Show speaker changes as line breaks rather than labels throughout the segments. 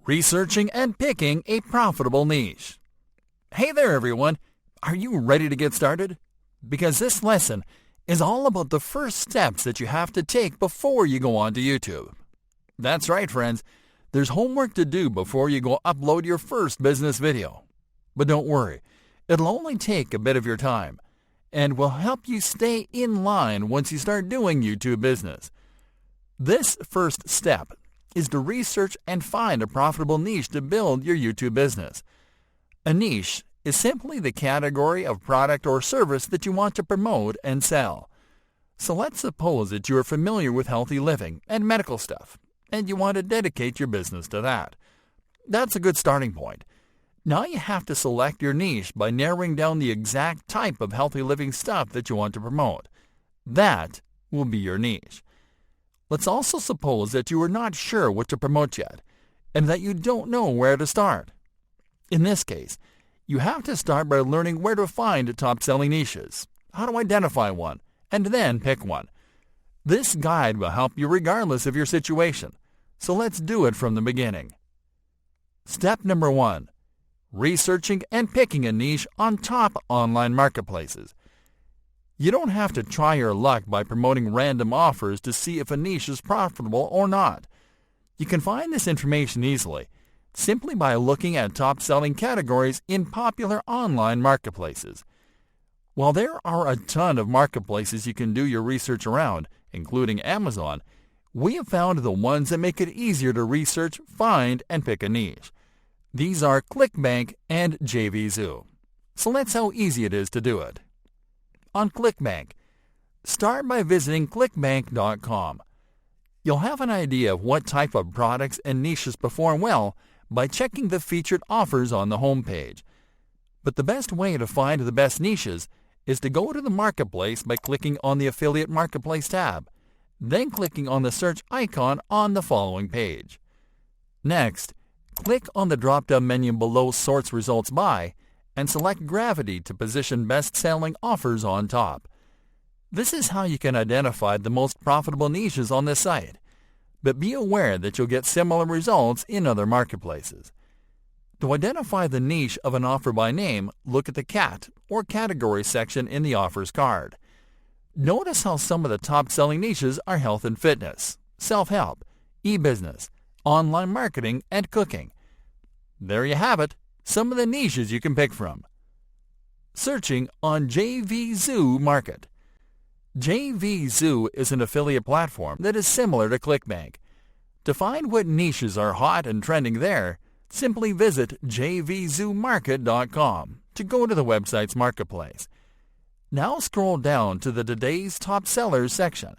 Researching and picking a profitable niche. Hey there everyone, are you ready to get started? Because this lesson is all about the first steps that you have to take before you go onto YouTube. That's right friends, there's homework to do before you go upload your first business video. But don't worry, it'll only take a bit of your time and will help you stay in line once you start doing YouTube business. This first step is to research and find a profitable niche to build your YouTube business. A niche is simply the category of product or service that you want to promote and sell. So let's suppose that you are familiar with healthy living and medical stuff, and you want to dedicate your business to that. That's a good starting point. Now you have to select your niche by narrowing down the exact type of healthy living stuff that you want to promote. That will be your niche. Let's also suppose that you are not sure what to promote yet, and that you don't know where to start. In this case, you have to start by learning where to find top-selling niches, how to identify one, and then pick one. This guide will help you regardless of your situation, so let's do it from the beginning. Step number 1. Researching and picking a niche on top online marketplaces. You don't have to try your luck by promoting random offers to see if a niche is profitable or not. You can find this information easily, simply by looking at top-selling categories in popular online marketplaces. While there are a ton of marketplaces you can do your research around, including Amazon, we have found the ones that make it easier to research, find, and pick a niche. These are ClickBank and JVZoo. So let's see how easy it is to do it. On ClickBank, start by visiting clickbank.com. You'll have an idea of what type of products and niches perform well by checking the featured offers on the homepage. But the best way to find the best niches is to go to the marketplace by clicking on the Affiliate Marketplace tab, then clicking on the search icon on the following page. Next, click on the drop-down menu below Sorts Results By and select Gravity to position best-selling offers on top. This is how you can identify the most profitable niches on this site, but be aware that you'll get similar results in other marketplaces. To identify the niche of an offer by name, look at the CAT or category section in the offers card. Notice how some of the top-selling niches are health and fitness, self-help, e-business, online marketing, and cooking. There you have it, some of the niches you can pick from. Searching on JVZoo Market. JVZoo is an affiliate platform that is similar to ClickBank. To find what niches are hot and trending there, simply visit jvzoomarket.com to go to the website's marketplace. Now scroll down to the Today's Top Sellers section.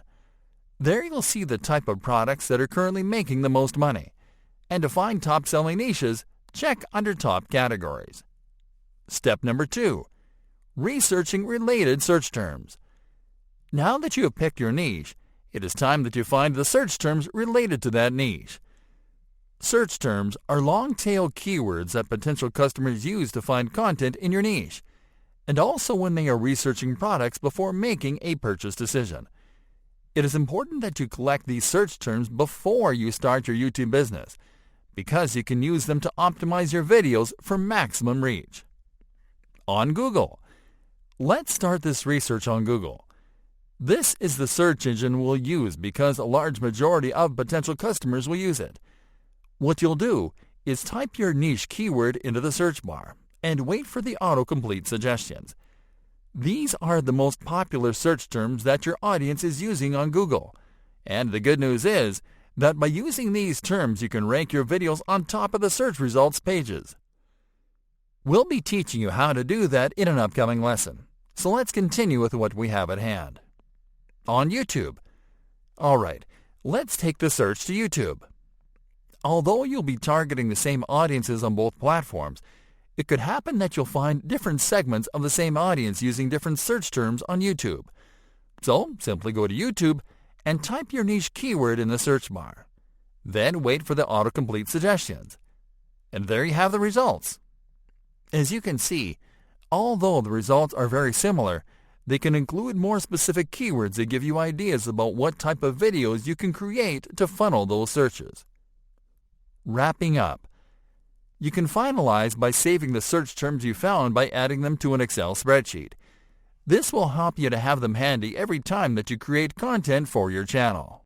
There you'll see the type of products that are currently making the most money. And to find top-selling niches, check under top categories. Step number 2. Researching related search terms. Now that you have picked your niche, it is time that you find the search terms related to that niche. Search terms are long-tail keywords that potential customers use to find content in your niche, and also when they are researching products before making a purchase decision. It is important that you collect these search terms before you start your YouTube business, because you can use them to optimize your videos for maximum reach. On Google. Let's start this research on Google. This is the search engine we'll use because a large majority of potential customers will use it. What you'll do is type your niche keyword into the search bar and wait for the autocomplete suggestions. These are the most popular search terms that your audience is using on Google. And the good news is that by using these terms you can rank your videos on top of the search results pages. We'll be teaching you how to do that in an upcoming lesson. So let's continue with what we have at hand. On YouTube. Alright, let's take the search to YouTube. Although you'll be targeting the same audiences on both platforms, it could happen that you'll find different segments of the same audience using different search terms on YouTube. So, simply go to YouTube and type your niche keyword in the search bar. Then wait for the autocomplete suggestions. And there you have the results. As you can see, although the results are very similar, they can include more specific keywords that give you ideas about what type of videos you can create to funnel those searches. Wrapping up, You can finalize by saving the search terms you found by adding them to an Excel spreadsheet. This will help you to have them handy every time that you create content for your channel.